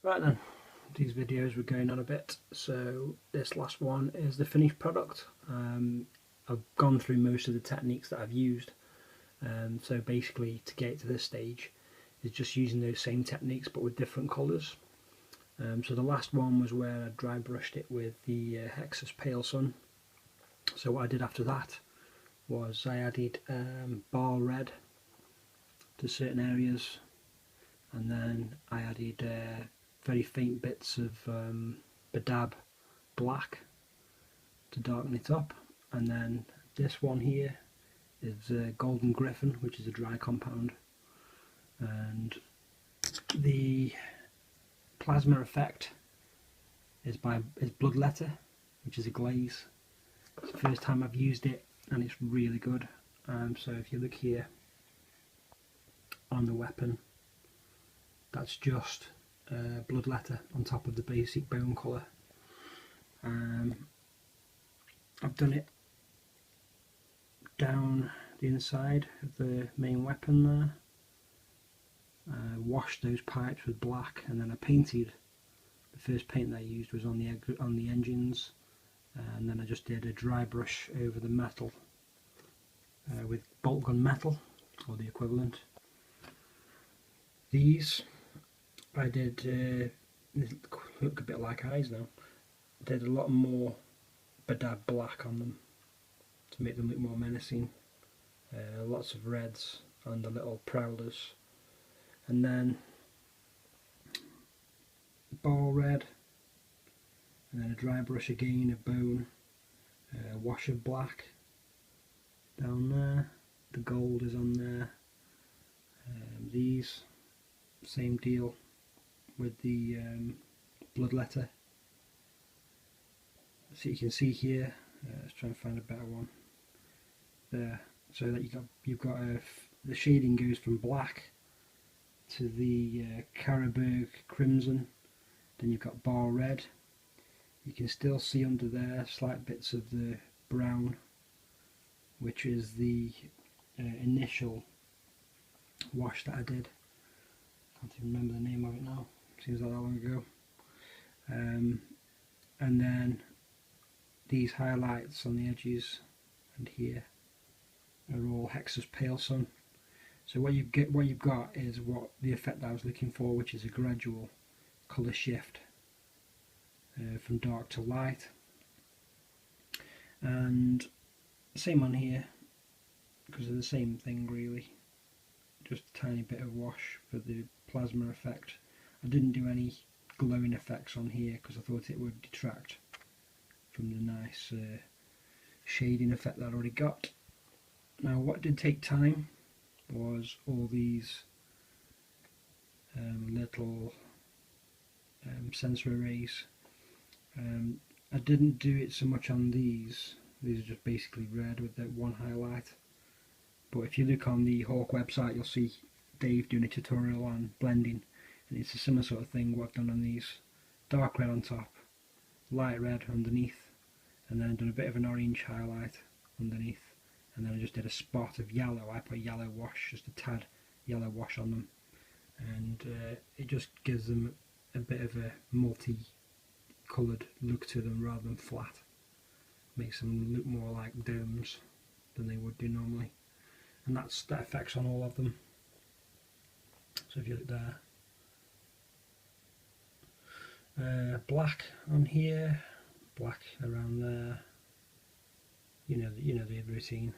Right then, these videos were going on a bit, so this last one is the finished product. I've gone through most of the techniques that I've used, so basically to get to this stage is just using those same techniques but with different colours. So the last one was where I dry brushed it with the Hexus Pale Sun. So what I did after that was I added bar red to certain areas, and then I added very faint bits of Badab black to darken it up, and then this one here is Golden Griffin, which is a dry compound, and the plasma effect is Bloodletter, which is a glaze. It's the first time I've used it and it's really good. So if you look here on the weapon, that's just Bloodletter on top of the basic bone colour. I've done it down the inside of the main weapon there. Washed those pipes with black, and then I painted. The first paint that I used was on the engines, and then I just did a dry brush over the metal with bolt gun metal, or the equivalent. These I did look a bit like eyes now. Did a lot more Badab black on them to make them look more menacing. Lots of reds on the little prowlers, and then ball red, and then a dry brush again of bone, wash of black down there, the gold is on there. These, same deal with the Bloodletter. So you can see here, let's try and find a better one there, so that you've got the shading goes from black to the Caribou Crimson, then you've got bar red. You can still see under there slight bits of the brown, which is the initial wash that I did. Can't even remember the name of it now, seems like that long ago. And then these highlights on the edges and here are all Hexus Pale Sun. So what you've got is what the effect that I was looking for, which is a gradual colour shift from dark to light. And same on here, because of the same thing really, just a tiny bit of wash for the plasma effect. I didn't do any glowing effects on here because I thought it would detract from the nice shading effect that I already got. Now what did take time was all these little sensor arrays. I didn't do it so much on these are just basically red with that one highlight, but if you look on the Hawk website you'll see Dave doing a tutorial on blending, and it's a similar sort of thing what I've done on these. Dark red on top, light red underneath, and then I've done a bit of an orange highlight underneath, and then I just did a spot of yellow. I put yellow wash, just a tad yellow wash on them, and it just gives them a bit of a multi-coloured look to them rather than flat. Makes them look more like domes than they would do normally, and that effect's on all of them. So if you look there, black on here, black around there, you know the routine.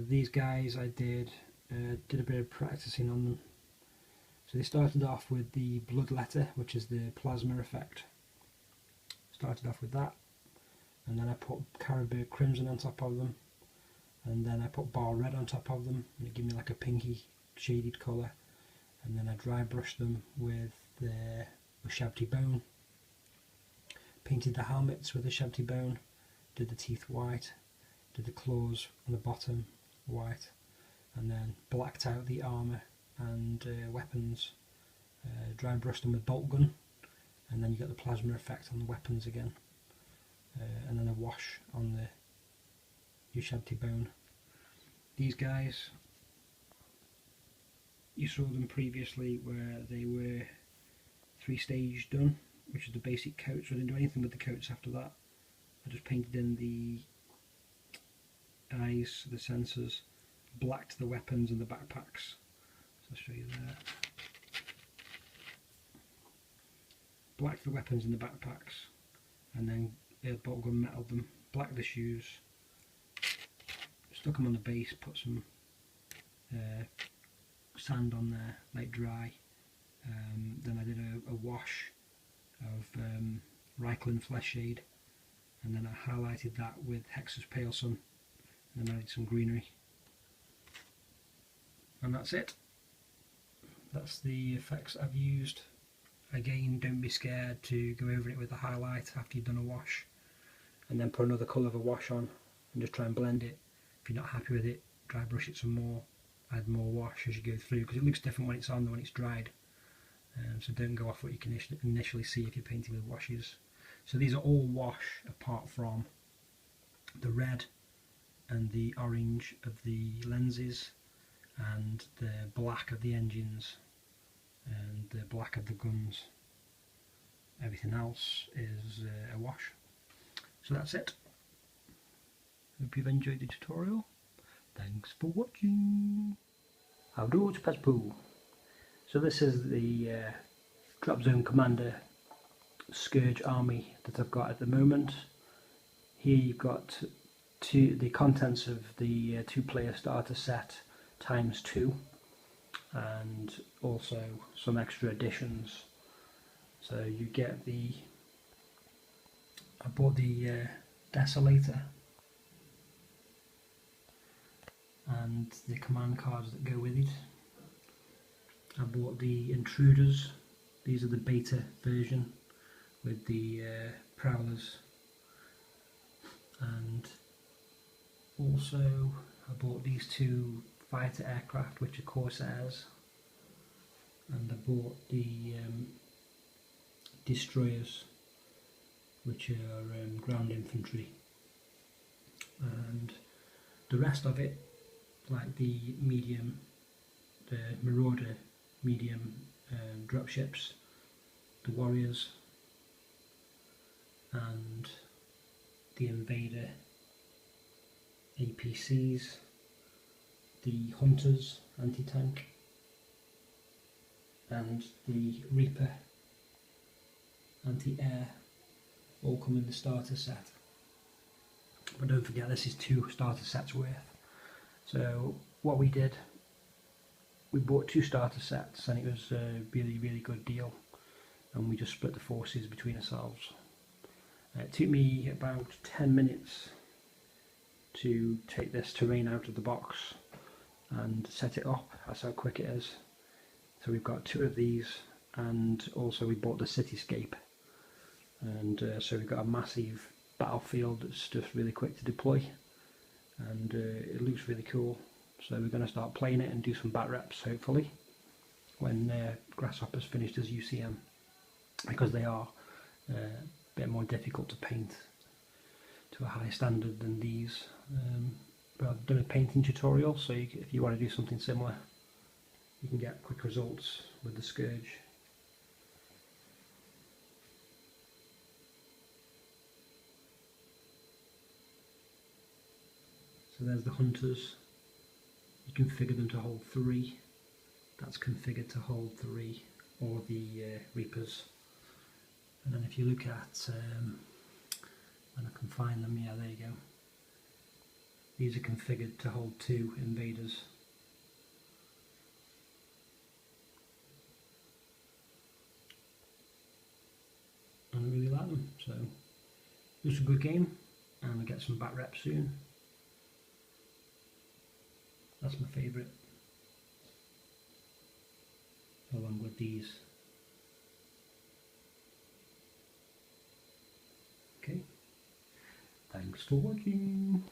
These guys I did a bit of practicing on them. So they started off with the Bloodletter, which is the plasma effect. Started off with that, and then I put Caribou Crimson on top of them, and then I put bar red on top of them, and it gave me like a pinky shaded colour. And then I dry brushed them with the Shabty Bone, painted the helmets with the Shabty Bone, did the teeth white, did the claws on the bottom white, and then blacked out the armour and weapons, dry brushed them with bolt gun, and then you get the plasma effect on the weapons again, and then a wash on the Shabty Bone. These guys, you saw them previously where they were 3-stage done, which is the basic coat, so I didn't do anything with the coats after that. I just painted in the eyes, the sensors, blacked the weapons and the backpacks. So I'll show you there. Blacked the weapons and the backpacks, and then bubblegum metaled them, blacked the shoes, stuck them on the base, put some sand on there, let it dry. Then I did a wash of Reichland Flesh Shade, and then I highlighted that with Hexa's Pale Sun, and then I did some greenery. And that's it. That's the effects I've used. Again, don't be scared to go over it with a highlight after you've done a wash, and then put another colour of a wash on and just try and blend it. If you're not happy with it, dry brush it some more, add more wash as you go through, because it looks different when it's on than when it's dried. So don't go off what you can initially see if you're painting with washes. So these are all wash apart from the red and the orange of the lenses and the black of the engines and the black of the guns. Everything else is a wash. So that's it. Hope you've enjoyed the tutorial. Thanks for watching. How do it, Pazpoo? So this is the Drop Zone Commander Scourge army that I've got at the moment. Here you've got the contents of the 2-player starter set ×2, and also some extra additions. So you get I bought the Desolator and the command cards that go with it. I bought the Intruders. These are the beta version with the Prowlers, and also I bought these 2 fighter aircraft which are Corsairs, and I bought the Destroyers which are ground infantry, and the rest of it, like the medium, the Marauder medium dropships, the Warriors and the Invader APCs, the Hunters anti-tank and the Reaper anti-air all come in the starter set. But don't forget, this is 2 starter sets worth. So what we did, we bought 2 starter sets, and it was a really good deal, and we just split the forces between ourselves. It took me about 10 minutes to take this terrain out of the box and set it up. That's how quick it is. So we've got 2 of these, and also we bought the cityscape, and so we've got a massive battlefield that's just really quick to deploy, and it looks really cool. So we're going to start playing it and do some bat reps hopefully when Grasshopper's finished as UCM, because they are a bit more difficult to paint to a higher standard than these. But I've done a painting tutorial, so if you want to do something similar, you can get quick results with the Scourge. So there's the Hunters. You configure them to hold 3. That's configured to hold 3, or the Reapers. And then if you look at when I can find them, yeah, there you go. These are configured to hold 2 Invaders. And I really like them, so it's a good game, and I'll get some bat reps soon. That's my favourite, along with these. Okay, thanks for watching.